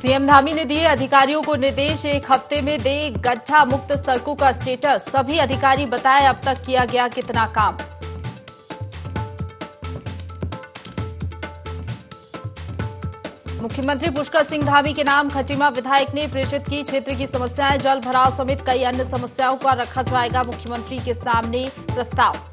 CM Dhami ने दिए अधिकारियों को निर्देश, एक हफ्ते में दे गड्ढा मुक्त सड़कों का स्टेटस। सभी अधिकारी बताएं अब तक किया गया कितना काम। मुख्यमंत्री पुष्कर सिंह धामी के नाम खटीमा विधायक ने प्रेषित की क्षेत्र की समस्याएं। जल भराव समेत कई अन्य समस्याओं का रखा जाएगा मुख्यमंत्री के सामने प्रस्ताव।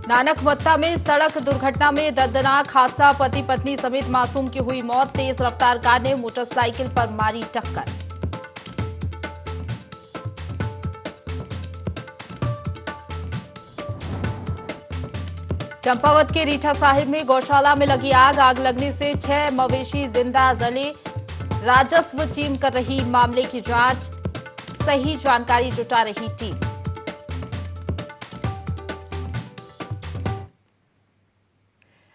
नानकमत्ता में सड़क दुर्घटना में दर्दनाक हादसा, पति पत्नी समेत मासूम की हुई मौत। तेज रफ्तार कार ने मोटरसाइकिल पर मारी टक्कर। चंपावत के रीठा साहिब में गौशाला में लगी आग। आग लगने से 6 मवेशी जिंदा जले। राजस्व टीम कर रही मामले की जांच, सही जानकारी जुटा रही टीम।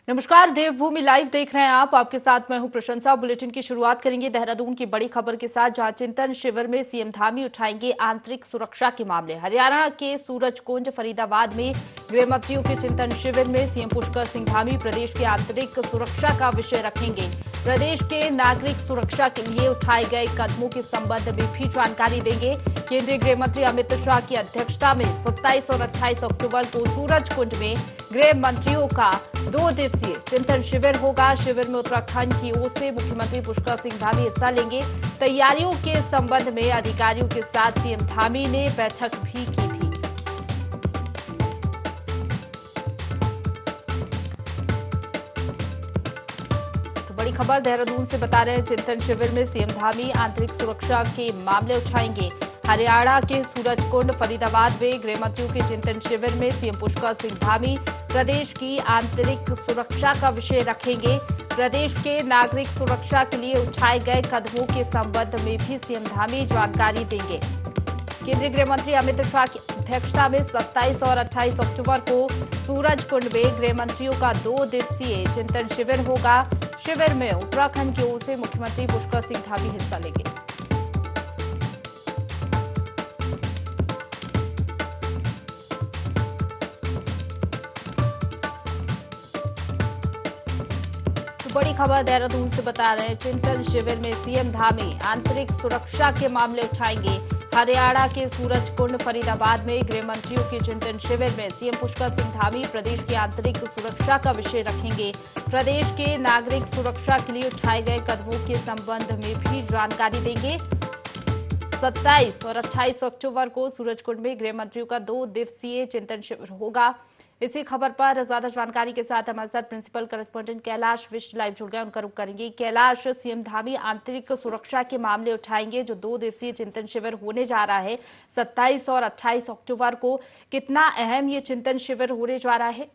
नमस्कार, देवभूमि लाइव देख रहे हैं आप। आपके साथ मैं हूं प्रशंसा। बुलेटिन की शुरुआत करेंगे देहरादून की बड़ी खबर के साथ, जहां चिंतन शिविर में सीएम धामी उठाएंगे आंतरिक सुरक्षा के मामले। हरियाणा के सूरजकुंड फरीदाबाद में गृह मंत्रियों के चिंतन शिविर में सीएम पुष्कर सिंह धामी प्रदेश की आंतरिक सुरक्षा का विषय रखेंगे। प्रदेश के नागरिक सुरक्षा के लिए उठाए गए कदमों के संबंध में भी जानकारी देंगे। केंद्रीय गृह मंत्री अमित शाह की अध्यक्षता में 27 और 28 अक्टूबर को सूरजकुंड में गृह मंत्रियों का 2 दिवसीय चिंतन शिविर होगा। शिविर में उत्तराखंड की ओर से मुख्यमंत्री पुष्कर सिंह धामी हिस्सा लेंगे। तैयारियों के संबंध में अधिकारियों के साथ सीएम धामी ने बैठक भी की थी। तो बड़ी खबर देहरादून से बता रहे हैं, चिंतन शिविर में सीएम धामी आंतरिक सुरक्षा के मामले उठाएंगे। हरियाणा के सूरजकुंड फरीदाबाद में गृह मंत्रियों के चिंतन शिविर में सीएम पुष्कर सिंह धामी प्रदेश की आंतरिक सुरक्षा का विषय रखेंगे। प्रदेश के नागरिक सुरक्षा के लिए उठाए गए कदमों के संबंध में भी सीएम धामी जानकारी देंगे। केंद्रीय गृह मंत्री अमित शाह की अध्यक्षता में 27 और 28 अक्टूबर को सूरजकुंड में गृह मंत्रियों का 2 दिवसीय चिंतन शिविर होगा। शिविर में उत्तराखंड की ओर से मुख्यमंत्री पुष्कर सिंह धामी हिस्सा लेंगे। बड़ी खबर देहरादून से बता रहे हैं, चिंतन शिविर में सीएम धामी आंतरिक सुरक्षा के मामले उठाएंगे। हरियाणा के सूरजकुंड फरीदाबाद में गृह मंत्रियों के चिंतन शिविर में सीएम पुष्कर सिंह धामी प्रदेश की आंतरिक सुरक्षा का विषय रखेंगे। प्रदेश के नागरिक सुरक्षा के लिए उठाए गए कदमों के संबंध में भी जानकारी देंगे। 27 और 28 अक्टूबर को सूरजकुंड में गृह मंत्रियों का 2 दिवसीय चिंतन शिविर होगा। इसी खबर पर ज्यादा जानकारी के साथ हमारे साथ principal correspondent Kailash Visht live जुड़ गए, उनका रुख करेंगे। कैलाश, सीएम धामी आंतरिक सुरक्षा के मामले उठाएंगे, जो 2 दिवसीय चिंतन शिविर होने जा रहा है 27 और 28 अक्टूबर को। कितना अहम ये चिंतन शिविर होने जा रहा है?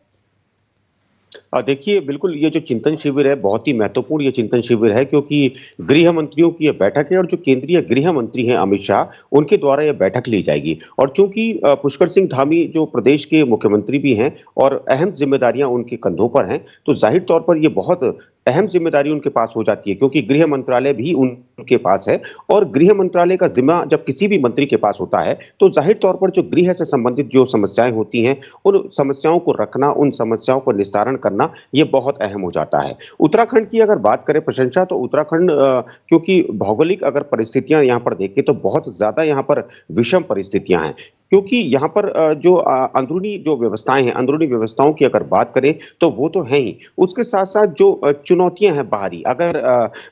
देखिए, बिल्कुल ये जो चिंतन शिविर है बहुत ही महत्वपूर्ण ये चिंतन शिविर है, क्योंकि गृह मंत्रियों की यह बैठक है और जो केंद्रीय गृह मंत्री हैं अमित शाह, उनके द्वारा यह बैठक ली जाएगी। और चूंकि पुष्कर सिंह धामी जो प्रदेश के मुख्यमंत्री भी हैं और अहम जिम्मेदारियां उनके कंधों पर हैं, तो जाहिर तौर पर ये बहुत अहम जिम्मेदारी उनके पास हो जाती है, क्योंकि गृह मंत्रालय भी उनके पास है। और गृह मंत्रालय का जिम्मा जब किसी भी मंत्री के पास होता है, तो जाहिर तौर पर जो गृह से संबंधित जो समस्याएं होती हैं, उन समस्याओं को रखना, उन समस्याओं को निस्तारण करना, ये बहुत अहम हो जाता है। उत्तराखंड की अगर बात करें प्रशंसा, तो उत्तराखंड क्योंकि भौगोलिक अगर परिस्थितियां यहाँ पर देखें तो बहुत ज्यादा यहाँ पर विषम परिस्थितियां हैं, क्योंकि यहाँ पर जो अंदरूनी जो व्यवस्थाएं हैं, अंदरूनी व्यवस्थाओं की अगर बात करें तो वो तो है ही, उसके साथ साथ जो चुनौतियां हैं बाहरी, अगर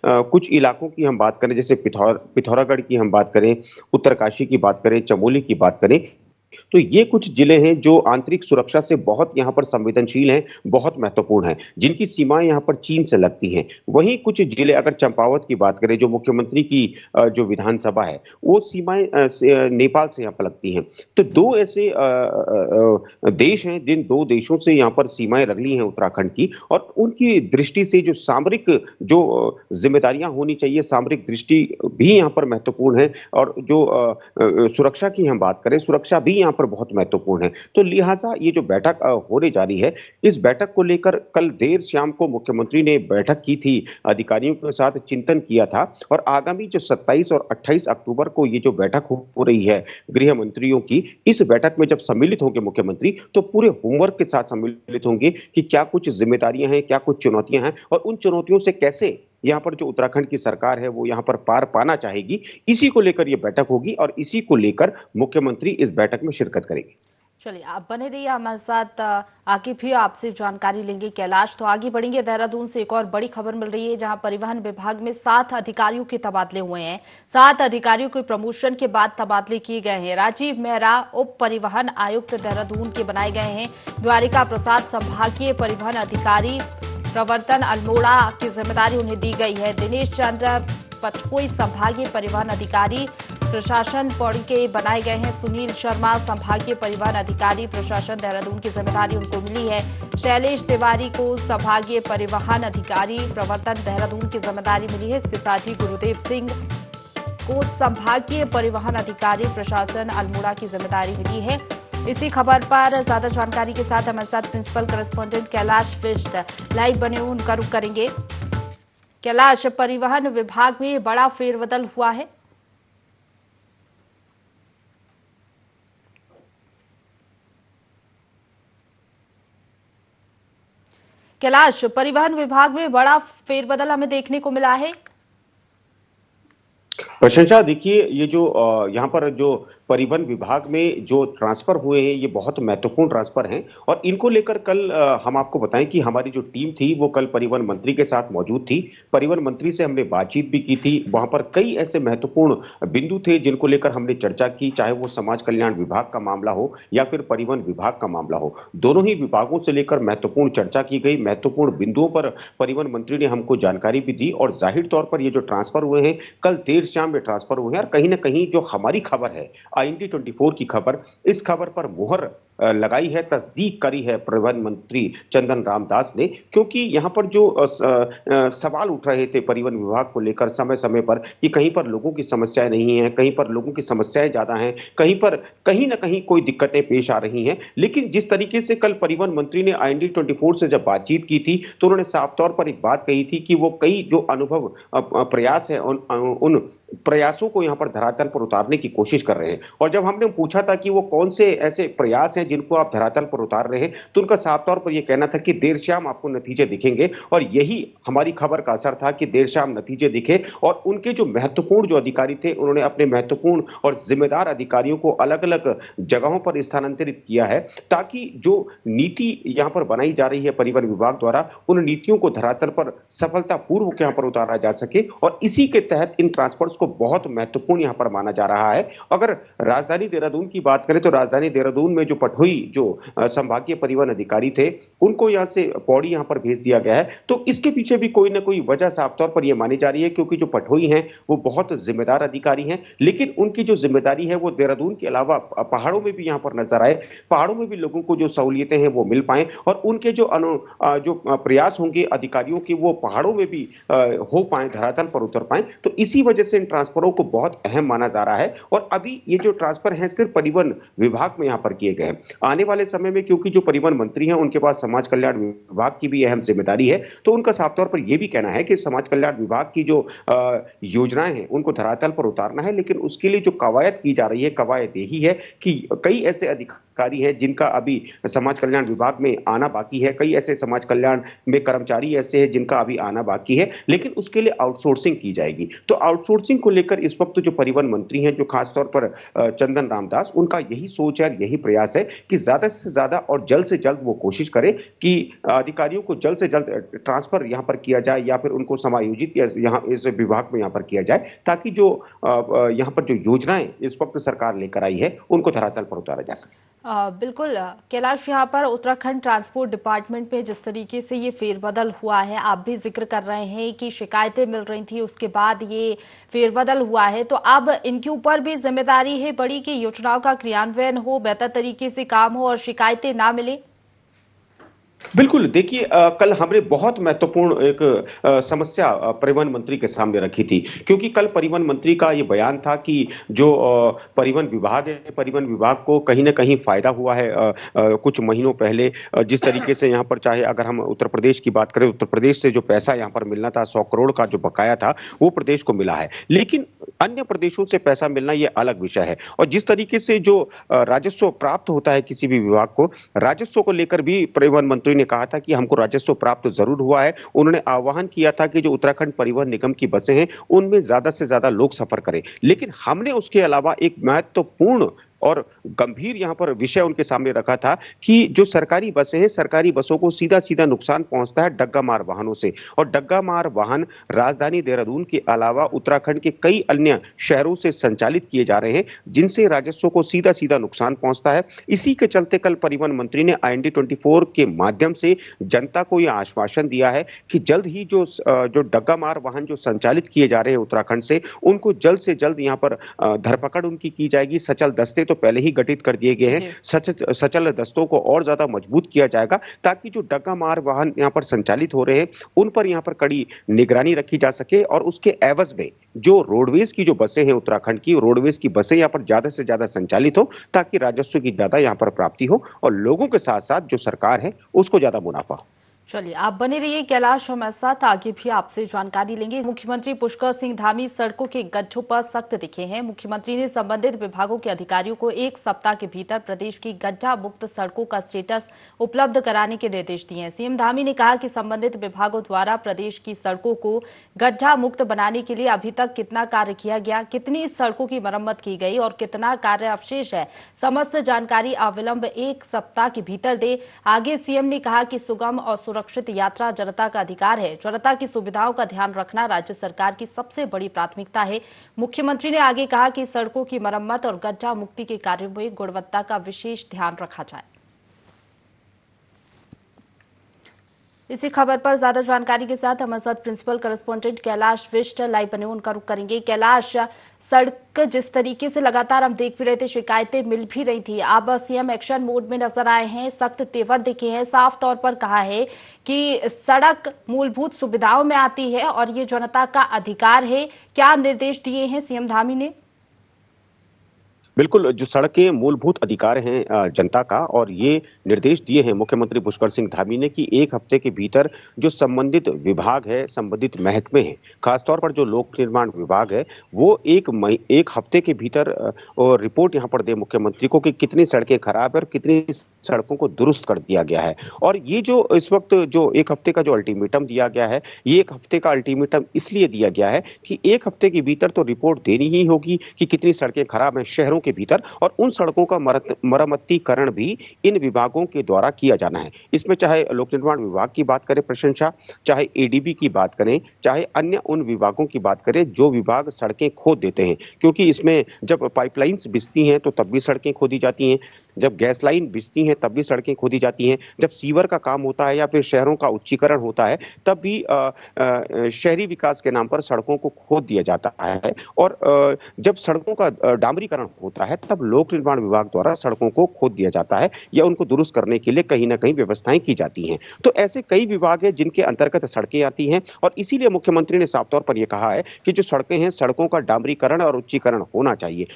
कुछ इलाकों की हम बात करें, जैसे पिथौरागढ़ की हम बात करें, उत्तरकाशी की बात करें, चमोली की बात करें, तो ये कुछ जिले हैं जो आंतरिक सुरक्षा से बहुत यहाँ पर संवेदनशील हैं, बहुत महत्वपूर्ण हैं, जिनकी सीमाएं यहाँ पर चीन से लगती हैं। वहीं कुछ जिले, अगर चंपावत की बात करें, जो मुख्यमंत्री की जो विधानसभा है, वो सीमाएं नेपाल से यहाँ पर लगती हैं। तो 2 ऐसे देश हैं जिन 2 देशों से यहाँ पर सीमाएं रगली हैं उत्तराखंड की, और उनकी दृष्टि से जो सामरिक जो जिम्मेदारियां होनी चाहिए, सामरिक दृष्टि भी यहाँ पर महत्वपूर्ण है। और जो सुरक्षा की हम बात करें, सुरक्षा भी यहाँ पर बहुत महत्वपूर्ण है। तो लिहाजा ये जो बैठक होने जा रही है, इस बैठक को लेकर कल देर शाम को मुख्यमंत्री ने बैठक की थी, अधिकारियों के साथ चिंतन किया था और आगामी जो 27 और 28 अक्टूबर को ये जो बैठक हो रही है गृह मंत्रियों की, इस बैठक में जब सम्मिलित होंगे मुख्यमंत्री, तो पूरे होमवर्क के साथ सम्मिलित होंगे कि क्या कुछ जिम्मेदारियां हैं, क्या कुछ चुनौतियां हैं और उन चुनौतियों से कैसे यहाँ पर जो उत्तराखंड की सरकार है वो यहाँ पर पार पाना चाहेगी। इसी को लेकर ये बैठक होगी और इसी को लेकर मुख्यमंत्री इस बैठक में शिरकत करेंगे। चलिए, आप बने रहिए हमारे साथ, आगे भी आपसे जानकारी लेंगे कैलाश। तो आगे बढ़ेंगे, देहरादून से एक और बड़ी खबर मिल रही है जहां परिवहन विभाग में 7 अधिकारियों के तबादले हुए हैं। 7 अधिकारियों के प्रमोशन के बाद तबादले किए गए हैं। राजीव मेहरा उप परिवहन आयुक्त देहरादून के बनाए गए हैं। द्वारिका प्रसाद संभागीय परिवहन अधिकारी, प्रवर्तन अल्मोड़ा की जिम्मेदारी उन्हें दी गई है। दिनेश चंद्र पटकोई संभागीय परिवहन अधिकारी प्रशासन पौड़ी के बनाए गए हैं। सुनील शर्मा संभागीय परिवहन अधिकारी प्रशासन देहरादून की जिम्मेदारी उनको मिली है। शैलेश तिवारी को संभागीय परिवहन अधिकारी प्रवर्तन देहरादून की जिम्मेदारी मिली है। इसके साथ ही गुरुदेव सिंह को संभागीय परिवहन अधिकारी प्रशासन अल्मोड़ा की जिम्मेदारी मिली है। इसी खबर पर ज्यादा जानकारी के साथ हमारे साथ principal correspondent Kailash Bisht live बने हुए, उनका रुख करेंगे। कैलाश, परिवहन विभाग में बड़ा फेरबदल हुआ है। कैलाश, परिवहन विभाग में बड़ा फेरबदल हमें देखने को मिला है। प्रशंसा, देखिए ये जो यहाँ पर जो परिवहन विभाग में जो ट्रांसफर हुए हैं ये बहुत महत्वपूर्ण ट्रांसफर हैं और इनको लेकर कल हम आपको बताएं कि हमारी जो टीम थी वो कल परिवहन मंत्री के साथ मौजूद थी। परिवहन मंत्री से हमने बातचीत भी की थी। वहां पर कई ऐसे महत्वपूर्ण बिंदु थे जिनको लेकर हमने चर्चा की, चाहे वो समाज कल्याण विभाग का मामला हो या फिर परिवहन विभाग का मामला हो। दोनों ही विभागों से लेकर महत्वपूर्ण चर्चा की गई। महत्वपूर्ण बिंदुओं पर परिवहन मंत्री ने हमको जानकारी भी दी और जाहिर तौर पर ये जो ट्रांसफर हुए हैं कल देर शाम में ट्रांसफर हुए हैं और कहीं ना कहीं जो हमारी खबर है IND24 की खबर, इस खबर पर मुहर लगाई है, तस्दीक करी है परिवहन मंत्री चंदन रामदास ने, क्योंकि यहां पर जो सवाल उठ रहे थे परिवहन विभाग को लेकर समय समय पर कि कहीं पर लोगों की समस्याएं नहीं है, कहीं पर लोगों की समस्याएं ज्यादा हैं, कहीं पर कहीं ना कहीं कोई दिक्कतें पेश आ रही हैं। लेकिन जिस तरीके से कल परिवहन मंत्री ने IND24 से जब बातचीत की थी तो उन्होंने साफ तौर पर एक बात कही थी कि वो कई जो अनुभव प्रयास है उन प्रयासों को यहां पर धरातल पर उतारने की कोशिश कर रहे हैं। और जब हमने पूछा था कि वो कौन से ऐसे प्रयास हैं जिनको आप धरातल पर उतार रहे हैं, तो उनका साफ तौर पर यह कहना था कि देर शाम आपको नतीजे दिखेंगे और यही हमारी खबर का असर था कि देर शाम नतीजे दिखे और उनके जो महत्वपूर्ण जो अधिकारी थे उन्होंने अपने महत्वपूर्ण और जिम्मेदार अधिकारियों को अलग अलग जगहों पर स्थानांतरित किया है ताकि जो नीति यहां पर बनाई जा रही है परिवहन विभाग द्वारा उन नीतियों को धरातल पर सफलतापूर्वक यहां पर उतारा जा सके। और इसी के तहत इन ट्रांसफर्स को बहुत महत्वपूर्ण यहां पर माना जा रहा है। अगर राजधानी देहरादून की बात करें तो राजधानी देहरादून में जो पटोई जो संभागीय परिवहन अधिकारी थे उनको यहां से पौड़ी यहां पर भेज दिया गया है। तो इसके पीछे भी कोई ना कोई वजह साफ तौर पर यह मानी जा रही है, क्योंकि जो पटोई हैं वो बहुत जिम्मेदार अधिकारी हैं, लेकिन उनकी जो जिम्मेदारी है वो देहरादून के अलावा पहाड़ों में भी यहां पर नजर आए, पहाड़ों में भी लोगों को जो सहूलियतें हैं वो मिल पाए और उनके जो प्रयास होंगे अधिकारियों के वो पहाड़ों में भी हो पाए, धरातल पर उतर पाए। तो इसी वजह से इन ट्रांसफरों को बहुत अहम माना जा रहा है। और अभी ये जो ट्रांसफर है सिर्फ परिवहन विभाग में यहां पर किए गए हैं। आने वाले समय में क्योंकि जो परिवहन मंत्री हैं उनके पास समाज कल्याण विभाग की भी अहम जिम्मेदारी है, तो उनका साफ तौर पर यह भी कहना है कि समाज कल्याण विभाग की जो योजनाएं हैं उनको धरातल पर उतारना है। लेकिन उसके लिए जो कवायद की जा रही है, कवायद यही है कि कई ऐसे अधिकारी हैं जिनका अभी समाज कल्याण विभाग में आना बाकी है, कई ऐसे समाज कल्याण में कर्मचारी ऐसे हैं जिनका अभी आना बाकी है, लेकिन उसके लिए आउटसोर्सिंग की जाएगी। तो आउटसोर्सिंग को लेकर इस वक्त जो परिवहन मंत्री हैं, जो खासतौर पर चंदन रामदास, उनका यही सोच है, यही प्रयास है कि ज्यादा से ज्यादा और जल्द से जल्द वो कोशिश करें कि अधिकारियों को जल्द से जल्द ट्रांसफर यहां पर किया जाए या फिर उनको समायोजित यहां इस विभाग में यहां पर किया जाए, ताकि जो यहां पर जो योजनाएं इस वक्त सरकार लेकर आई है उनको धरातल पर उतारा जा सके। बिल्कुल कैलाश, यहाँ पर उत्तराखंड ट्रांसपोर्ट डिपार्टमेंट में जिस तरीके से ये फेरबदल हुआ है, आप भी जिक्र कर रहे हैं कि शिकायतें मिल रही थी, उसके बाद ये फेरबदल हुआ है, तो अब इनके ऊपर भी जिम्मेदारी है बड़ी कि योजनाओं का क्रियान्वयन हो, बेहतर तरीके से काम हो और शिकायतें ना मिले। बिल्कुल, देखिए कल हमने बहुत महत्वपूर्ण एक समस्या परिवहन मंत्री के सामने रखी थी, क्योंकि कल परिवहन मंत्री का ये बयान था कि जो परिवहन विभाग है, परिवहन विभाग को कहीं न कहीं फ़ायदा हुआ है कुछ महीनों पहले जिस तरीके से यहाँ पर चाहे अगर हम उत्तर प्रदेश की बात करें, उत्तर प्रदेश से जो पैसा यहाँ पर मिलना था 100 करोड़ का जो बकाया था, वो प्रदेश को मिला है। लेकिन अन्य प्रदेशों से पैसा मिलना ये अलग विषय है और जिस तरीके से जो राजस्व प्राप्त होता है किसी भी विभाग को, राजस्व को लेकर भी परिवहन मंत्री ने कहा था कि हमको राजस्व प्राप्त जरूर हुआ है। उन्होंने आह्वान किया था कि जो उत्तराखंड परिवहन निगम की बसें हैं, उनमें ज्यादा से ज्यादा लोग सफर करें। लेकिन हमने उसके अलावा एक महत्वपूर्ण और गंभीर यहाँ पर विषय उनके सामने रखा था कि जो सरकारी बसें हैं, सरकारी बसों को सीधा-सीधा नुकसान पहुंचता है डग्गा मार वाहनों से और डग्गा मार वाहन राजधानी देहरादून के अलावा उत्तराखंड के कई अन्य शहरों से संचालित किए जा रहे हैं, जिनसे राजस्व को सीधा-सीधा नुकसान पहुंचता है। इसी के चलते कल परिवहन मंत्री ने IND24 के माध्यम से जनता को यह आश्वासन दिया है कि जल्द ही जो डग्गा मार वाहन जो संचालित किए जा रहे हैं उत्तराखंड से, उनको जल्द से जल्द यहाँ पर धरपकड़ उनकी की जाएगी। सचल दस्ते तो पहले ही गठित कर दिए गए हैं। सचल दस्तों को और ज्यादा मजबूत किया जाएगा ताकि जो डग्गा मार वाहन यहाँ पर संचालित हो रहे हैं उन पर यहाँ पर कड़ी निगरानी रखी जा सके और उसके एवज में जो रोडवेज की जो बसें हैं उत्तराखंड की, रोडवेज की बसें यहाँ पर ज्यादा से ज्यादा संचालित हो ताकि राजस्व की ज्यादा यहाँ पर प्राप्ति हो और लोगों के साथ साथ जो सरकार है उसको ज्यादा मुनाफा हो। चलिए, आप बने रहिए कैलाश, हमारे साथ आगे भी आपसे जानकारी लेंगे। मुख्यमंत्री पुष्कर सिंह धामी सड़कों के गड्ढों पर सख्त दिखे हैं। मुख्यमंत्री ने संबंधित विभागों के अधिकारियों को 1 सप्ताह के भीतर प्रदेश की गड्ढा मुक्त सड़कों का स्टेटस उपलब्ध कराने के निर्देश दिए हैं। सीएम धामी ने कहा कि संबंधित विभागों द्वारा प्रदेश की सड़कों को गड्ढा मुक्त बनाने के लिए अभी तक कितना कार्य किया गया, कितनी सड़कों की मरम्मत की गई और कितना कार्य अवशेष है, समस्त जानकारी अविलंब 1 सप्ताह के भीतर दे। आगे सीएम ने कहा कि सुगम और सुरक्षित यात्रा जनता का अधिकार है। जनता की सुविधाओं का ध्यान रखना राज्य सरकार की सबसे बड़ी प्राथमिकता है। मुख्यमंत्री ने आगे कहा कि सड़कों की मरम्मत और गड्ढा मुक्ति के कार्यों में गुणवत्ता का विशेष ध्यान रखा जाए। इसी खबर पर ज्यादा जानकारी के साथ हमारे साथ principal correspondent Kailash Visht live बने, उनका रुख करेंगे। कैलाश, सड़क जिस तरीके से लगातार हम देख भी रहे थे, शिकायतें मिल भी रही थी, अब सीएम एक्शन मोड में नजर आए हैं, सख्त तेवर दिखे हैं, साफ तौर पर कहा है कि सड़क मूलभूत सुविधाओं में आती है और ये जनता का अधिकार है। क्या निर्देश दिए हैं सीएम धामी ने? बिल्कुल, जो सड़कें मूलभूत अधिकार हैं जनता का और ये निर्देश दिए हैं मुख्यमंत्री पुष्कर सिंह धामी ने कि 1 हफ्ते के भीतर जो संबंधित विभाग है, संबंधित महकमे हैं, खासतौर पर जो लोक निर्माण विभाग है, वो 1 हफ्ते के भीतर रिपोर्ट यहाँ पर दे मुख्यमंत्री को कि कितनी सड़कें खराब है और कितनी सड़कों को दुरुस्त कर दिया गया है। और ये जो इस वक्त जो 1 हफ्ते का जो अल्टीमेटम दिया गया है, ये 1 हफ्ते का अल्टीमेटम इसलिए दिया गया है कि 1 हफ्ते के भीतर तो रिपोर्ट देनी ही होगी कि कितनी सड़कें खराब हैं शहरों के भीतर और उन सड़कों का मरम्मतीकरण भी इन विभागों के द्वारा किया जाना है। इसमें चाहे लोक निर्माण विभाग की बात करें प्रशंसा, चाहे एडीबी की बात करें, चाहे अन्य उन विभागों की बात करें जो विभाग सड़कें खोद देते हैं, क्योंकि इसमें जब पाइपलाइंस बिछती हैं तो तब भी सड़कें खोदी जाती हैं, जब गैस लाइन बिछती हैं तब भी सड़कें खोदी जाती हैं, जब सीवर का काम होता है या फिर शहरों का उच्चीकरण होता है तब भी शहरी विकास के नाम पर सड़कों को खोद दिया जाता है और जब सड़कों का डामरीकरण होता है तब लोक निर्माण विभाग द्वारा सड़कों को खोद दिया जाता है या उनको दुरुस्त करने के लिए कहीं ना कहीं व्यवस्थाएं की जाती हैं। तो ऐसे कई विभाग हैं जिनके अंतर्गत सड़कें आती हैं और इसीलिए मुख्यमंत्री ने साफ तौर पर यह कहा है कि जो सड़कें हैं सड़कों का डामरीकरण और उच्चीकरण होना चाहिए,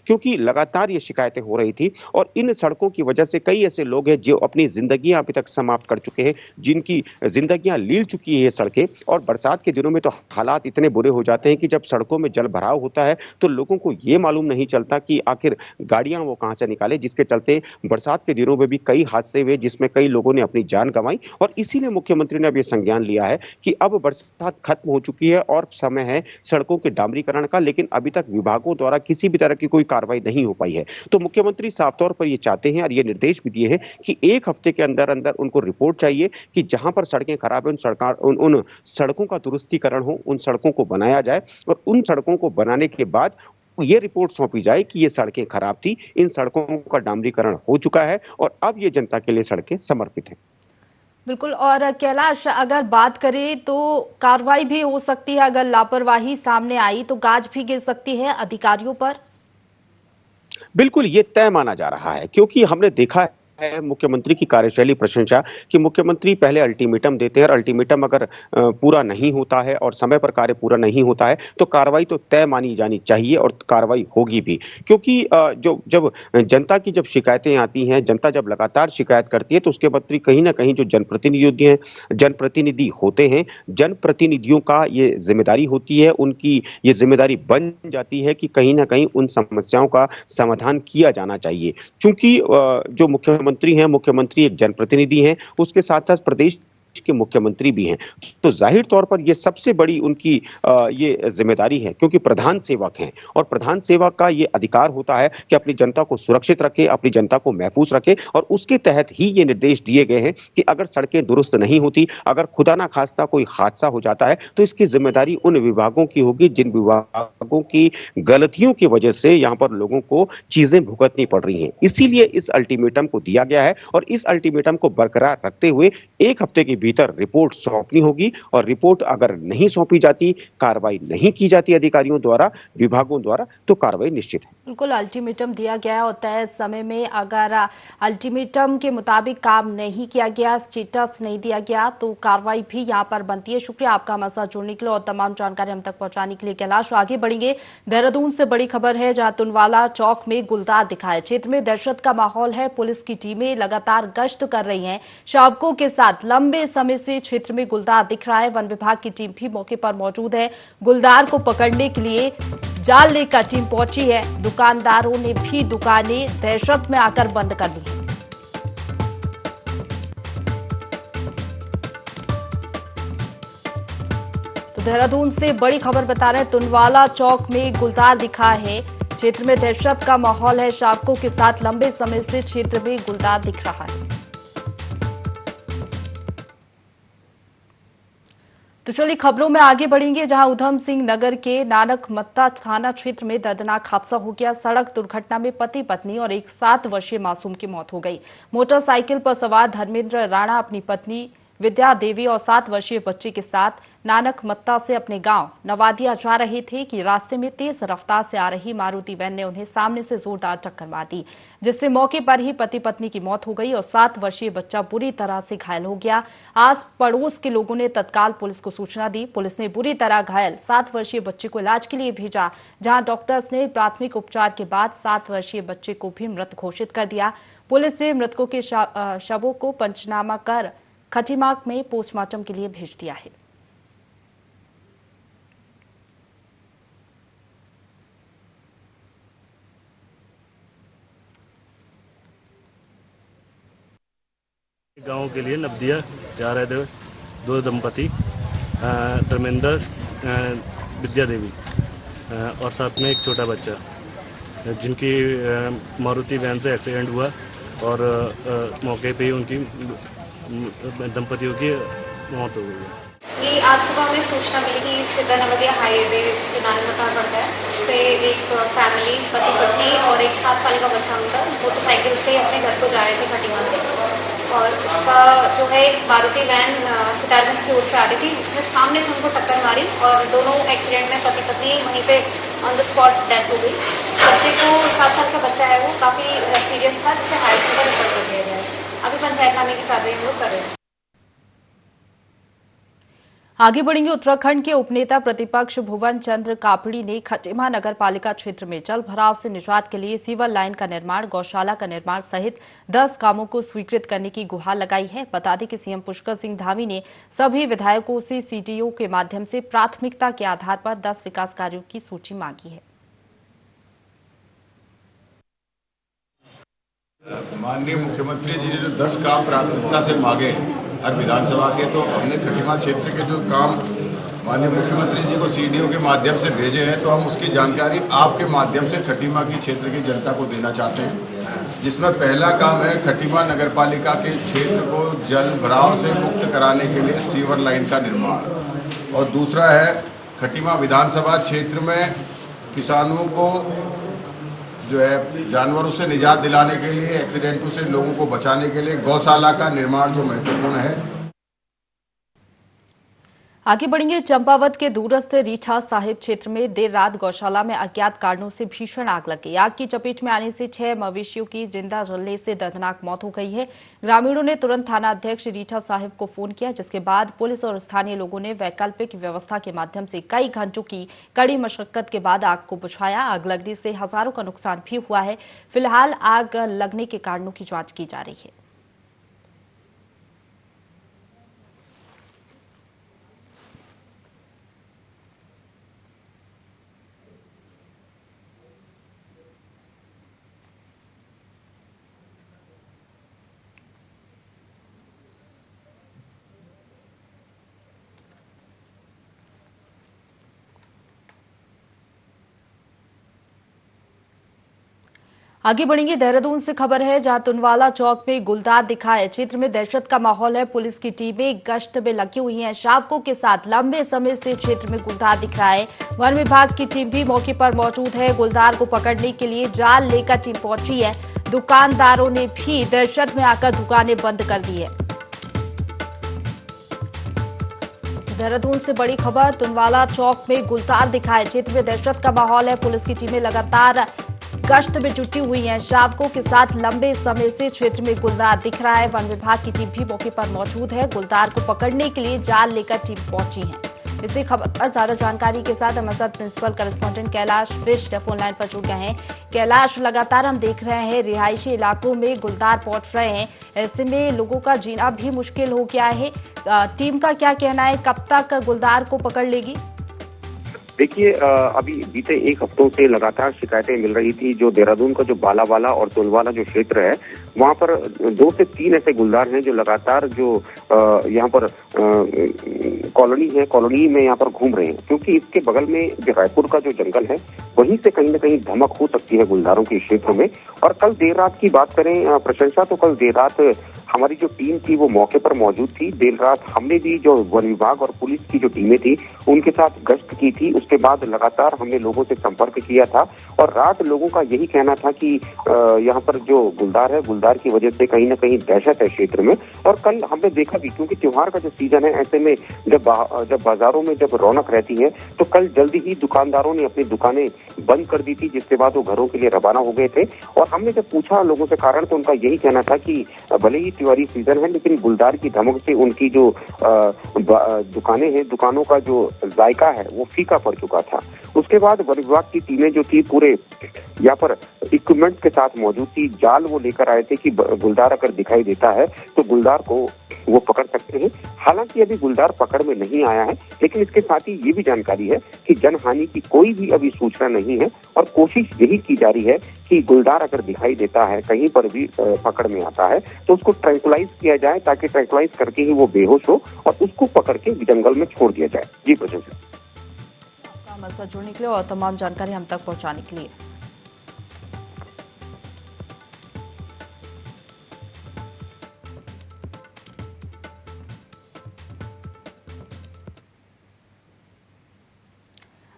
क्योंकि लगातार ये शिकायतें हो रही थी और इन सड़कों की वजह से कई ऐसे लोग हैं जो अपनी जिंदगियां अभी तक समाप्त कर चुके हैं, जिनकी जिंदगियां लील चुकी है ये सड़कें। और बरसात के दिनों में तो हालात इतने बुरे हो जाते हैं कि जब सड़कों में जल भराव होता है तो लोगों को ये मालूम नहीं चलता कि आखिर गाड़ियां वो कहां से निकाले, जिसके चलते बरसात के दिनों में भी कई हादसे हुए जिसमें कई लोगों ने अपनी जान गंवाई। और इसीलिए मुख्यमंत्री ने अब ये संज्ञान लिया है कि अब बरसात खत्म हो चुकी है और समय है सड़कों के डामरीकरण का, लेकिन अभी तक विभागों द्वारा किसी भी तरह की कोई कार्रवाई नहीं हो पाई है। तो मुख्यमंत्री साफ तौर पर ये चाहते हैं और ये निर्देश भी दिए हैं कि 1 हफ्ते के अंदर अंदर उनको रिपोर्ट चाहिए कि जहां पर सड़कें खराब है उन सड़कों का दुरुस्तीकरण हो, उन सड़कों को बनाया जाए और उन सड़कों को बनाने के बाद ये रिपोर्ट सौंपी जाए कि ये सड़कें खराब थी, इन सड़कों का डामरीकरण हो चुका है और अब ये जनता के लिए सड़कें समर्पित हैं। बिल्कुल। और कैलाश, अगर बात करें तो कार्रवाई भी हो सकती है, अगर लापरवाही सामने आई तो गाज भी गिर सकती है अधिकारियों पर। बिल्कुल ये तय माना जा रहा है, क्योंकि हमने देखा है मुख्यमंत्री की कार्यशैली प्रशंसा कि मुख्यमंत्री पहले अल्टीमेटम देते हैं और अल्टीमेटम अगर पूरा नहीं होता है और समय पर कार्य पूरा नहीं होता है तो कार्रवाई तो तय मानी जानी चाहिए और कार्रवाई होगी भी, क्योंकि जब जनता की जब शिकायतें आती हैं, जनता जब लगातार शिकायत करती है तो उसके बाद कहीं ना कहीं जो जनप्रतिनिधि होते हैं, जनप्रतिनिधियों का ये जिम्मेदारी होती है, उनकी ये जिम्मेदारी बन जाती है कि कहीं ना कहीं उन समस्याओं का समाधान किया जाना चाहिए। चूंकि जो मुख्यमंत्री हैं, मुख्यमंत्री एक जनप्रतिनिधि हैं, उसके साथ साथ प्रदेश के मुख्यमंत्री भी हैं, तो जाहिर तौर पर ये सबसे बड़ी उनकी ये जिम्मेदारी है, क्योंकि प्रधान सेवक हैं और प्रधान सेवक का ये अधिकार होता है कि अपनी जनता को सुरक्षित रखे, अपनी जनता को महफूज रखे, और उसके तहत ही ये निर्देश दिए गए हैं कि अगर सड़कें दुरुस्त नहीं होती, अगर खुदा ना खास्ता कोई हादसा हो जाता है, तो इसकी जिम्मेदारी उन विभागों की होगी जिन विभागों की गलतियों की वजह से यहाँ पर लोगों को चीजें भुगतनी पड़ रही हैं। इसीलिए इस अल्टीमेटम को दिया गया है और इस अल्टीमेटम को बरकरार रखते हुए 1 हफ्ते के भीतर रिपोर्ट सौंपनी होगी, और रिपोर्ट अगर नहीं सौंपी जाती, कार्रवाई नहीं की जाती अधिकारियों द्वारा, विभागों द्वारा, तो कार्रवाई निश्चित है। बिल्कुल, अल्टीमेटम दिया गया और तय समय में अगर अल्टीमेटम के मुताबिक काम नहीं किया गया, स्टेटस नहीं दिया गया, तो कार्रवाई भी यहाँ पर बनती है। शुक्रिया आपका हमारे साथ जुड़ने के लिए और तमाम जानकारी हम तक पहुंचाने के लिए। कैलाश, आगे बढ़ेंगे। देहरादून से बड़ी खबर है, जहां तुनवाला चौक में गुलदार दिखाए। क्षेत्र में दहशत का माहौल है। पुलिस की टीमें लगातार गश्त कर रही हैं। शावकों के साथ लंबे समय से क्षेत्र में गुलदार दिख रहा है। वन विभाग की टीम भी मौके पर मौजूद है। गुलदार को पकड़ने के लिए जाल लेकर टीम पहुंची है। दुकानदारों ने भी दुकानें दहशत में आकर बंद कर दी। तो देहरादून से बड़ी खबर बता रहे हैं, तुनवाला चौक में गुलदार दिखा है। क्षेत्र में दहशत का माहौल है। शावकों के साथ लंबे समय से क्षेत्र में गुलदार दिख रहा है। तो चलिए खबरों में आगे बढ़ेंगे, जहां उधम सिंह नगर के नानक मत्ता थाना क्षेत्र में दर्दनाक हादसा हो गया। सड़क दुर्घटना में पति पत्नी और एक 7 वर्षीय मासूम की मौत हो गई। मोटरसाइकिल पर सवार धर्मेंद्र राणा अपनी पत्नी विद्या देवी और 7 वर्षीय बच्चे के साथ नानक मत्ता से अपने गांव नवादिया जा रहे थे कि रास्ते में तेज रफ्तार से आ रही मारुति वैन ने उन्हें सामने से जोरदार टक्कर मार दी, जिससे मौके पर ही पति पत्नी की मौत हो गई और 7 वर्षीय बच्चा बुरी तरह से घायल हो गया। आस पड़ोस के लोगों ने तत्काल पुलिस को सूचना दी। पुलिस ने बुरी तरह घायल 7 वर्षीय बच्चे को इलाज के लिए भेजा, जहां डॉक्टर्स ने प्राथमिक उपचार के बाद 7 वर्षीय बच्चे को भी मृत घोषित कर दिया। पुलिस ने मृतकों के शवों को पंचनामा कर खटीमाग में पोस्टमार्टम के लिए भेज दिया है। गांव के लिए नवदिया जा रहे थे 2 दंपति, धर्मेंद्र विद्या देवी और साथ में एक छोटा बच्चा, जिनकी मारुति वैन से एक्सीडेंट हुआ और मौके पे ही उनकी दंपतियों की मौत हो गई। ये आज सुबह में सूचना मिली कि सिद्धा नवदिया हाईवे जो नानकमत्ता पड़ता है, उस पर एक फैमिली पति पत्नी और एक 7 साल का बच्चा उनका मोटरसाइकिल से अपने घर को जा रहे थे खटीमा से, और उसका जो है मारुति वैन सितारगंज की ओर से आ रही थी। उसने सामने से उनको टक्कर मारी और दोनों एक्सीडेंट में पति पत्नी वहीं पे ऑन द स्पॉट डेथ हो गई। बच्चे को 7 साल का बच्चा है, वो काफी सीरियस था, जिसे हायर सेकेंडरी रेफर कर दिया गया है। अभी पंचायतनामे की कार्रवाई हम लोग कर रहे हैं। आगे बढ़ेंगे। उत्तराखंड के उपनेता प्रतिपक्ष भुवन चंद्र कापड़ी ने खटीमा नगर पालिका क्षेत्र में जल भराव से निजात के लिए सीवर लाइन का निर्माण, गौशाला का निर्माण सहित 10 कामों को स्वीकृत करने की गुहार लगाई है। बता दें कि सीएम पुष्कर सिंह धामी ने सभी विधायकों से सीडीओ के माध्यम से प्राथमिकता के आधार पर 10 विकास कार्यों की सूची मांगी है। माननीय मुख्यमंत्री जी ने जो 10 काम प्राथमिकता से मांगे हर विधानसभा के, तो हमने खटीमा क्षेत्र के जो काम माननीय मुख्यमंत्री जी को सीडीओ के माध्यम से भेजे हैं, तो हम उसकी जानकारी आपके माध्यम से खटीमा की क्षेत्र की जनता को देना चाहते हैं। जिसमें पहला काम है खटीमा नगरपालिका के क्षेत्र को जल भराव से मुक्त कराने के लिए सीवर लाइन का निर्माण, और दूसरा है खटीमा विधानसभा क्षेत्र में किसानों को जो है जानवरों से निजात दिलाने के लिए, एक्सीडेंटों से लोगों को बचाने के लिए गौशाला का निर्माण जो महत्वपूर्ण है। आगे बढ़ेंगे। चंपावत के दूरस्थ रीठा साहिब क्षेत्र में देर रात गौशाला में अज्ञात कारणों से भीषण आग लग गई। आग की चपेट में आने से 6 मवेशियों की जिंदा जलने से दर्दनाक मौत हो गई है। ग्रामीणों ने तुरंत थाना अध्यक्ष रीठा साहिब को फोन किया, जिसके बाद पुलिस और स्थानीय लोगों ने वैकल्पिक व्यवस्था के माध्यम से कई घंटों की कड़ी मशक्कत के बाद आग को बुझाया। आग लगने से हजारों का नुकसान भी हुआ है। फिलहाल आग लगने के कारणों की जांच की जा रही है। आगे बढ़ेंगे। देहरादून से खबर है, जहां तुनवाला चौक में गुलदार दिखाए। क्षेत्र में दहशत का माहौल है। पुलिस की टीमें गश्त में लगी हुई हैं। शावकों के साथ लंबे समय से क्षेत्र में गुलदार दिख रहा है। वन विभाग की टीम भी मौके पर मौजूद है। गुलदार को पकड़ने के लिए जाल लेकर टीम पहुंची है। दुकानदारों ने भी दहशत में आकर दुकानें बंद कर दी है। देहरादून से बड़ी खबर, तुनवाला चौक में गुलदार दिखाए। क्षेत्र में दहशत का माहौल है। पुलिस की टीमें लगातार गश्त में जुटी हुई हैं। शावकों के साथ लंबे समय से क्षेत्र में गुलदार दिख रहा है। वन विभाग की टीम भी मौके पर मौजूद है। गुलदार को पकड़ने के लिए जाल लेकर टीम पहुंची है। इसी खबर पर ज्यादा जानकारी के साथ हमारे साथ principal correspondent Kailash Visht phone line पर जुड़ गए हैं। कैलाश, लगातार हम देख रहे हैं रिहायशी इलाकों में गुलदार पहुंच रहे हैं। ऐसे में लोगों का जीना भी मुश्किल हो गया है। टीम का क्या कहना है, कब तक गुलदार को पकड़ लेगी? देखिए, अभी बीते 1 हफ्तों से लगातार शिकायतें मिल रही थी। जो देहरादून का जो बालावाला और तुलवाला जो क्षेत्र है, वहां पर 2 से 3 ऐसे गुलदार हैं जो लगातार जो यहाँ पर कॉलोनी है, कॉलोनी में यहाँ पर घूम रहे हैं। क्योंकि इसके बगल में जो रायपुर का जो जंगल है, वहीं से कहीं न कहीं धमक हो सकती है गुलदारों के क्षेत्र में। और कल देर रात की बात करें प्रशंसा, तो कल देर रात हमारी जो टीम थी वो मौके पर मौजूद थी। देर रात हमने भी जो वन विभाग और पुलिस की जो टीमें थी उनके साथ गश्त की थी। उसके बाद लगातार हमने लोगों से संपर्क किया था और रात लोगों का यही कहना था कि यहाँ पर जो गुलदार है, गुलदार की वजह से कहीं ना कहीं दहशत है क्षेत्र में। और कल हमने देखा भी, क्योंकि त्योहार का जो सीजन है, ऐसे में जब बाजारों में जब रौनक रहती है, तो कल जल्दी ही दुकानदारों ने अपनी दुकानें बंद कर दी थी, जिसके बाद वो घरों के लिए रवाना हो गए थे। और हमने जब पूछा लोगों से कारण, तो उनका यही कहना था कि भले ही त्योहारी सीजन है, लेकिन गुलदार की धमक से उनकी जो दुकानें हैं, दुकानों का जो जायका है वो फीका पड़ चुका था। उसके बाद वन विभाग की टीमें जो थी पूरे यहाँ पर इक्विपमेंट के साथ मौजूद थी। जाल वो लेकर आए थे कि गुलदार अगर दिखाई देता है तो गुलदार को वो पकड़ सकते हैं। हालांकि अभी गुलदार पकड़ में नहीं आया है, लेकिन इसके साथ ही ये भी जानकारी है कि जनहानि की कोई भी अभी सूचना नहीं है। और कोशिश यही की जा रही है कि गुलदार अगर दिखाई देता है, कहीं पर भी पकड़ में आता है, तो उसको ट्रैंकुलाइज किया जाए, ताकि ट्रैंकुलाइज करके ही वो बेहोश हो और उसको पकड़ के जंगल में छोड़ दिया जाए। जी प्रशंसा, हमारे साथ जुड़ने के लिए और तमाम जानकारी हम तक पहुंचाने के लिए।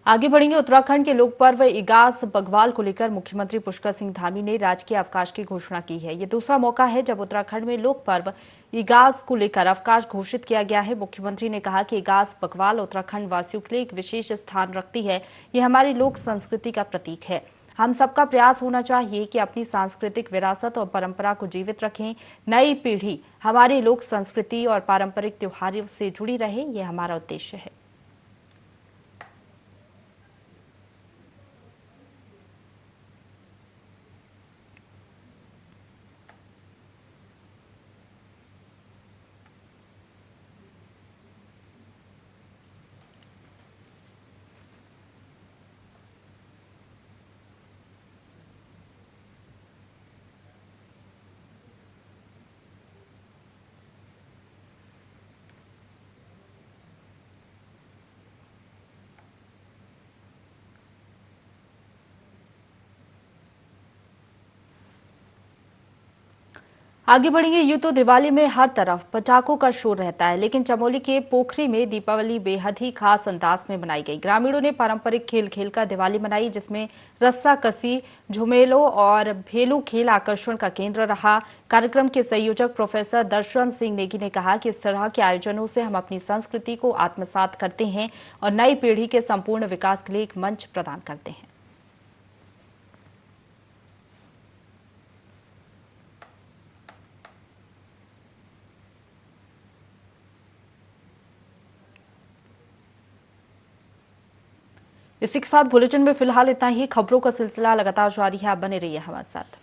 आगे बढ़ेंगे। उत्तराखंड के लोक पर्व इगास बग्वाल को लेकर मुख्यमंत्री पुष्कर सिंह धामी ने राजकीय अवकाश की घोषणा की है। ये दूसरा मौका है जब उत्तराखंड में लोक पर्व इगास को लेकर अवकाश घोषित किया गया है। मुख्यमंत्री ने कहा कि इगास बग्वाल उत्तराखंड वासियों के लिए एक विशेष स्थान रखती है। ये हमारी लोक संस्कृति का प्रतीक है। हम सबका प्रयास होना चाहिए कि अपनी सांस्कृतिक विरासत और परंपरा को जीवित रखें। नई पीढ़ी हमारी लोक संस्कृति और पारंपरिक त्योहारों से जुड़ी रहे, ये हमारा उद्देश्य है। आगे बढ़ेंगे। यूं तो दिवाली में हर तरफ पटाखों का शोर रहता है, लेकिन चमोली के पोखरी में दीपावली बेहद ही खास अंदाज में मनाई गई। ग्रामीणों ने पारंपरिक खेल खेलकर दिवाली मनाई, जिसमें रस्सा कसी, झुमेलो और भेलू खेल आकर्षण का केंद्र रहा। कार्यक्रम के संयोजक प्रोफेसर दर्शन सिंह नेगी ने कहा कि इस तरह के आयोजनों से हम अपनी संस्कृति को आत्मसात करते हैं और नई पीढ़ी के संपूर्ण विकास के लिए एक मंच प्रदान करते हैं। इसी के साथ बुलेटिन में फिलहाल इतना ही। खबरों का सिलसिला लगातार जारी है, आप बने रहिए हमारे साथ।